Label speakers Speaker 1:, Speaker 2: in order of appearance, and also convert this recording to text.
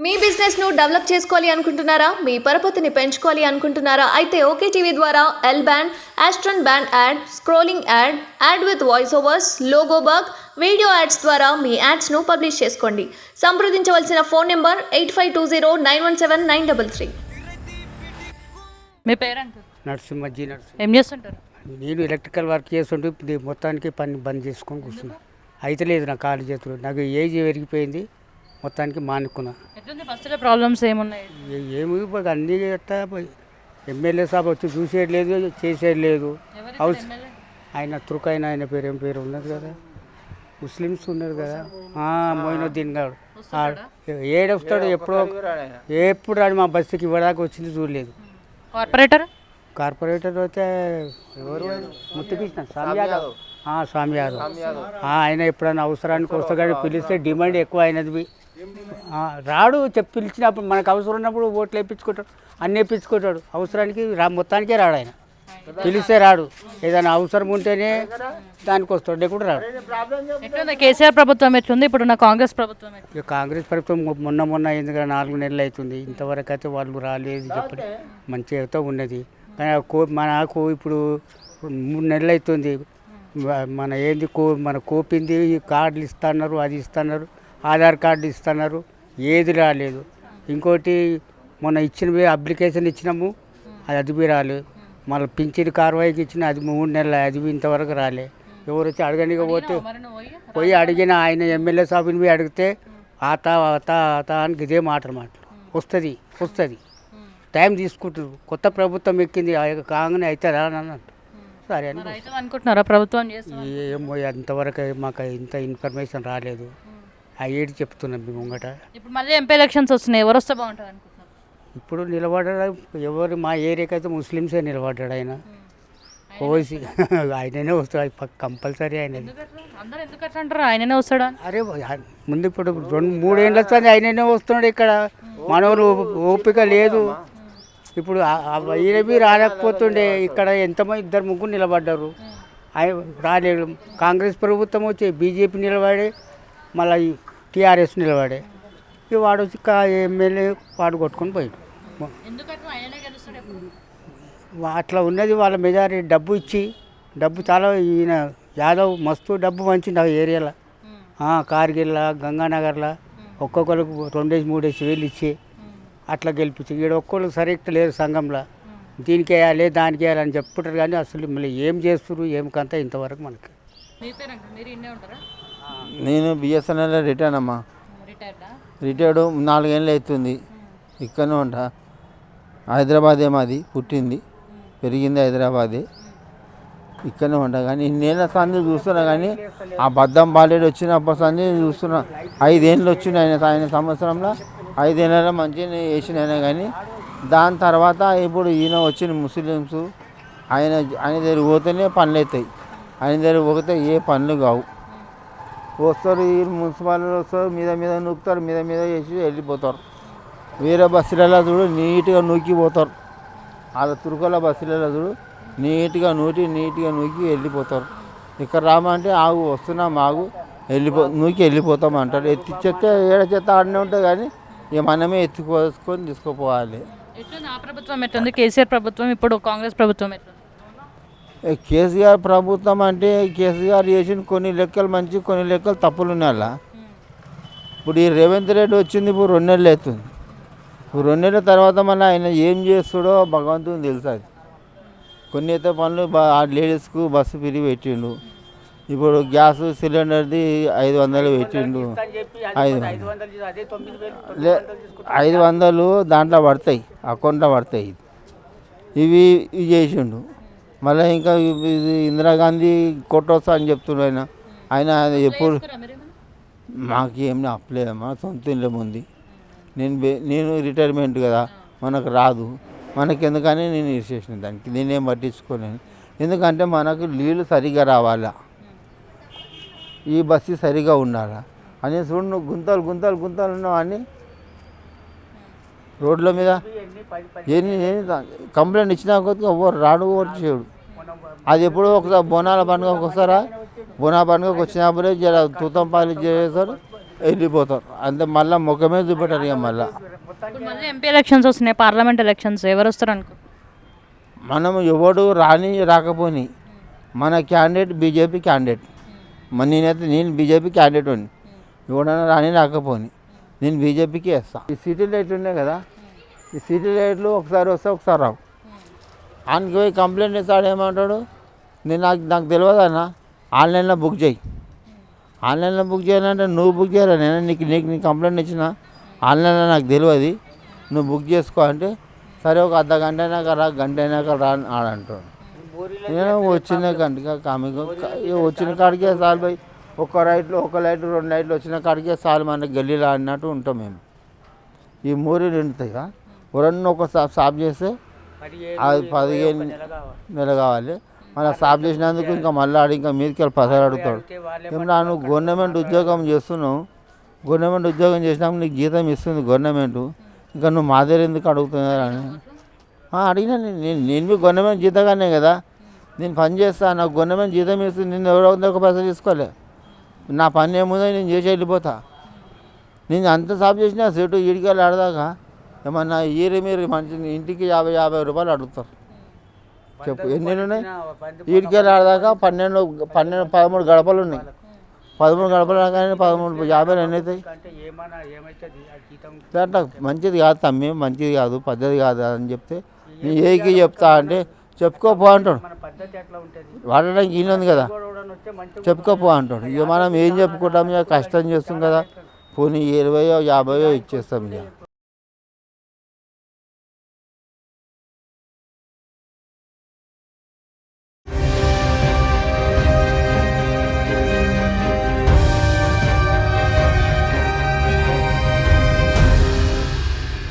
Speaker 1: మీ business ను develop చేసుకోవాలి అనుకుంటున్నారా? మీ పరపతిని పెంచుకోవాలి అనుకుంటున్నారా? అయితే ఓకే టీవీ ద్వారా L band, aston band ad, scrolling ad, ad with voice overs, logo bug, video ads ద్వారా మీ యాడ్స్ ను పబ్లిష్ చేసుకోండి. సంప్రదించవలసిన ఫోన్ నెంబర్ 8520917933.
Speaker 2: మీ పేరెంట్
Speaker 3: నరసింహజీ నరసింహ.
Speaker 2: ఏం చేస్తుంటారు?
Speaker 3: నేను ఎలక్ట్రికల్ వర్క్ చేస్తుంటే ఇప్పుడు మొత్తానికి పని బంద్ చేసుకొని కూర్చున్నా. అయితే లేదు నా కాలు చేతులు, నాకు ఏజ్ పెరిగిపోయింది, మొత్తానికి మానుకున్నా.
Speaker 2: ఎట్లుంది ఫస్ట్లో ప్రాబ్లమ్స్ ఏమున్నాయి?
Speaker 3: ఏమి అన్నీ ఎట్టా ఎమ్మెల్యే సాబ్ వచ్చి చూసేది లేదు, చేసేది లేదు. హౌస్ ఆయన తుర్కైన ఆయన పేరు ఏం పేరు ఉన్నది కదా, ముస్లిమ్స్ ఉన్నారు కదా, మొయినుద్దీన్ గారు. ఏడొస్తాడు ఎప్పుడు రాడు, మా బస్సుకి ఇవ్వడానికి వచ్చింది చూడలేదు. కార్పొరేటర్ అయితే ఎవరు, ముత్తుకృష్ణ స్వామి యాదవ్. ఆయన ఎప్పుడైనా అవసరానికి వస్తా కానీ పిలిస్తే డిమాండ్ ఎక్కువ అయినది. రాడు పిలిచినప్పుడు మనకు అవసరం ఉన్నప్పుడు ఓట్లు వేయించుకుంటాడు, అన్నీ వేయించుకుంటాడు. అవసరానికి మొత్తానికే రాడు ఆయన, పిలిస్తే రాడు. ఏదైనా అవసరం ఉంటేనే దానికి వస్తాడు, లేకుండా రాడు.
Speaker 2: కేసీఆర్ ప్రభుత్వం ఎట్లుంది, ఇప్పుడు నా కాంగ్రెస్ ప్రభుత్వం?
Speaker 3: ఇక కాంగ్రెస్ ప్రభుత్వం మొన్న ఎందుకంటే 4 నెలలు అవుతుంది, ఇంతవరకు అయితే వాళ్ళు రాలేదు చెప్పండి. మంచిగా ఉన్నది కానీ మనకు ఇప్పుడు 3 నెలలు అవుతుంది. మన ఏంది మన కోపింది కార్డులు ఇస్తున్నారు, అది ఇస్తున్నారు, ఆధార్ కార్డు ఇస్తున్నారు, ఏది రాలేదు. ఇంకోటి మొన్న ఇచ్చినవి అప్లికేషన్ ఇచ్చినాము, అది రాలేదు. మళ్ళీ పింఛన్ కార్వాయికి ఇచ్చిన అది 3 నెలలు, అది ఇంతవరకు రాలే. ఎవరు వచ్చి అడగనిక పోయి అడిగిన ఆయన ఎమ్మెల్యే సాబుని పోయి అడిగితే ఆత అని ఇదే మాటలు వస్తుంది టైం తీసుకుంటారు. కొత్త ప్రభుత్వం ఎక్కింది కాగానే అయితే రానన్నట్టు. సరే అని
Speaker 2: అనుకుంటున్నారా ప్రభుత్వం?
Speaker 3: ఏమో అంతవరకు మాకు ఇంత ఇన్ఫర్మేషన్ రాలేదు. ఆ ఏడు చెప్తున్నాం మేము ముంగట.
Speaker 2: ఇప్పుడు మళ్ళీ ఎంపీ ఎలక్షన్స్ వస్తున్నాయి, ఎవరు వస్తే బాగుంటుంది అనుకుంటున్నారు?
Speaker 3: ఇప్పుడు నిలబడ్డాడు ఎవరు, మా ఏరియాకి అయితే ముస్లిమ్సే నిలబడ్డాడు. ఆయన ఓసి ఆయననే వస్తాడు కంపల్సరీ. ఆయన
Speaker 2: ఆయననే వస్తాడా?
Speaker 3: అరే ముందు ఇప్పుడు 2-3 ఏళ్ళ వస్తుంది ఆయననే వస్తున్నాడు. ఇక్కడ మనవరు ఓపిక లేదు. ఇప్పుడు ఈయనవి రాలేకపోతుండే. ఇక్కడ ఎంతమంది 2-3 నిలబడ్డారు, ఆయన రాలేదు. కాంగ్రెస్ ప్రభుత్వం వచ్చి బీజేపీ నిలబడే, మళ్ళీ టీఆర్ఎస్ నిలబడే. ఇక వాడు వచ్చి ఎమ్మెల్యే వాడు కొట్టుకొని పోయాడు. అట్లా ఉన్నది వాళ్ళ మెజారిటీ. డబ్బు చాలా ఈయన యాదవ్ మస్తు డబ్బు మంచింది ఆ ఏరియాలో. కార్గిల్లా, గంగానగర్లో ఒక్కొక్కరికి 2-3 వేలు ఇచ్చి అట్లా గెలిపించి. ఇక్కడ ఒక్కళ్ళు సరిగ్గా లేరు సంఘంలో, దీనికి వేయాలి దానికి వేయాలి అని చెప్పుకుంటారు. కానీ అసలు మళ్ళీ ఏం చేస్తున్నారు ఏమికంత ఇంతవరకు మనకి.
Speaker 4: నేను బిఎస్ఎన్ఎల్ రిటైర్డ్ అమ్మా. రిటైర్డ్ 4 ఏళ్ళు అవుతుంది. ఇక్కడనే ఉంటా. హైదరాబాదే మాది, పుట్టింది పెరిగింది హైదరాబాదే. ఇక్కడనే ఉంటా. కానీ ఇన్నేళ్ళ సంది చూస్తున్నా, కానీ ఆ బద్దం బాలేడు వచ్చినప్పటి సంది చూస్తున్నా. 5 ఏళ్ళు వచ్చినాయి ఆయన సంవత్సరంలో. 5 ఏళ్ళలో మంచిగా వేసిన ఆయన. కానీ దాని తర్వాత ఇప్పుడు ఈయన వచ్చిన ముస్లిమ్స్ ఆయన దగ్గర పోతేనే పనులు అవుతాయి. ఆయన దగ్గర పోతే ఏ పనులు కావు. వస్తారు ఈ మున్సిపాలిటీ వస్తారు, మీద నూకుతారు, మీద వేసి వెళ్ళిపోతారు. వేరే బస్సులలో చూడు నీట్గా నూకిపోతారు. వాళ్ళ తురుకల బస్సులలో చూడు నీట్గా నూకి వెళ్ళిపోతారు. ఇక్కడ రామంటే ఆగు, వస్తున్నాం ఆగు, నూకి వెళ్ళిపోతాం అంటారు. చెత్త ఏడ చెత్త ఆడనే ఉంటుంది, కానీ ఇక మనమే ఎత్తుకోసుకొని తీసుకుపోవాలి.
Speaker 2: ప్రభుత్వం ఎట్లుంది? కేసీఆర్ ప్రభుత్వం, ఇప్పుడు కాంగ్రెస్ ప్రభుత్వం ఎట్లుంది?
Speaker 4: కేసీఆర్ ప్రభుత్వం అంటే కేసీఆర్ చేసిన కొన్ని లెక్కలు మంచి, కొన్ని లెక్కలు తప్పులు ఉన్నాయి అలా. ఇప్పుడు ఈ రేవంత్ రెడ్డి వచ్చింది ఇప్పుడు 2 నెలలు అవుతుంది. ఇప్పుడు 2 నెలల తర్వాత మళ్ళీ ఆయన ఏం చేస్తాడో భగవంతుని తెలుసు. అది కొన్ని అయితే పనులు లేడీస్కు బస్సు ఫ్రీ పెట్టిండు. ఇప్పుడు గ్యాస్ సిలిండర్ది 500 పెట్టిండు. 500 దాంట్లో పడతాయి, అకౌంట్లో పడతాయి. ఇవి చేసిండు. మళ్ళీ ఇంకా ఇది ఇందిరాగాంధీ కొట్టొస్తా అని చెప్తున్నాడు ఆయన ఎప్పుడు. మాకేం అప్పలేదమ్మా, సొంత ఇల్లు ఉంది. నేను రిటైర్మెంట్ కదా, మనకు రాదు. మనకి ఎందుకని నేను ఇరిసేసిన దానికి నేనేం పట్టించుకోలేను. ఎందుకంటే మనకు నీళ్ళు సరిగా రావాలా, ఈ బస్సు సరిగా ఉండాలా అని చూడు. నువ్వు గుంతలు ఉన్నావు అని రోడ్ల మీద కంప్లైంట్ ఇచ్చినా కొద్దిగా ఎవరు రాడు, ఎవరు చేయడు. అది ఎప్పుడో ఒకసారి బోనాల పండుగకు వస్తారా, బోనాల పండుగకు వచ్చినప్పుడే జర తూతం పాలు చేస్తారు, వెళ్ళిపోతారు అంతే, మళ్ళీ ముఖమే చూపెట్టారు ఇక మళ్ళీ.
Speaker 2: ఇప్పుడు మళ్ళీ ఎంపీ ఎలక్షన్స్ వస్తున్నాయి, పార్లమెంట్ ఎలక్షన్స్, ఎవరు వస్తారు అనుకో?
Speaker 4: మనం ఎవడు రాని రాకపోని మన క్యాండిడేట్ బీజేపీ క్యాండిడేట్. నేను బీజేపీ క్యాండిడేట్ అని ఎవడన్నా రాని రాకపోని నేను బీజేపీకి వేస్తాను. ఈ సిటీ లైట్లు ఉన్నాయి కదా, ఈ సిటీ లైట్లు ఒకసారి వస్తే ఒకసారి రావు. ఆయనకి పోయి కంప్లైంట్ ఇస్తాడు, ఏమంటాడు, నాకు తెలియదు అన్న, ఆన్లైన్లో బుక్ చేయి. ఆన్లైన్లో బుక్ చేయాలంటే నువ్వు బుక్ చేయాలి, నేను నీకు కంప్లైంట్ ఇచ్చిన ఆన్లైన్లో నాకు తెలియదు, నువ్వు బుక్ చేసుకో అంటే సరే ఒక అర్ధ గంట అయినాక రా, గంట అయినాక రా అని ఆడంటాడు. నేను వచ్చిన గంటగా వచ్చిన కాడికే సాల్ పోయి ఒక లైట్ 2 లైట్లు వచ్చిన కాడికే సాల్ మన గల్లీలో ఆడినట్టు ఉంటాం మేము. ఈ మూరి నిండుతాయిగా ఎవరన్నా ఒక సాఫ్ చేస్తే అది 15 నెల కావాలి. మళ్ళీ సాఫ్ చేసినందుకు ఇంకా మళ్ళీ ఆడి ఇంకా మీదకి వెళ్ళి పసలు అడుగుతాడు. ఏమన్నా నువ్వు గవర్నమెంట్ ఉద్యోగం చేస్తున్నావు, గవర్నమెంట్ ఉద్యోగం చేసినాక నీకు జీతం ఇస్తుంది గవర్నమెంట్, ఇంకా నువ్వు మా దగ్గర ఎందుకు అడుగుతున్నారని అడిగినా. నేను గవర్నమెంట్ జీతగానే కదా, నేను పని చేస్తా, నాకు గవర్నమెంట్ జీతం ఇస్తుంది, నేను ఎవరో ఒక పైసలు తీసుకోలే, నా పని ఏముందో నేను చేసి వెళ్ళిపోతా. నేను అంత సాఫ్ చేసినా సెటు ఈడికెళ్ళి ఆడదాకా ఏమన్నా మీరు మంచి ఇంటికి 50 రూపాయలు అడుగుతారు. చెప్పు ఎన్ని ఉన్నాయి? ఈడికెళ్ళి ఆడదాకా 13 గడపలు ఉన్నాయి. 13 గడపలు కానీ 1350 ఎన్ని అవుతాయి? అట్లా మంచిది కాదు తమ్మి, మంచిది కాదు, పద్ధతి కాదు అని చెప్తే నేను ఏకి చెప్తా అంటే చెప్పుకోపో అంటాడు. వాడడానికి ఈయన ఉంది కదా, చెప్పుకోపో అంటాడు. ఇక మనం ఏం చెప్పుకుంటాం, ఇక కష్టం చేస్తాం కదా, పోనీ 20 50 ఇచ్చేస్తాం ఇక.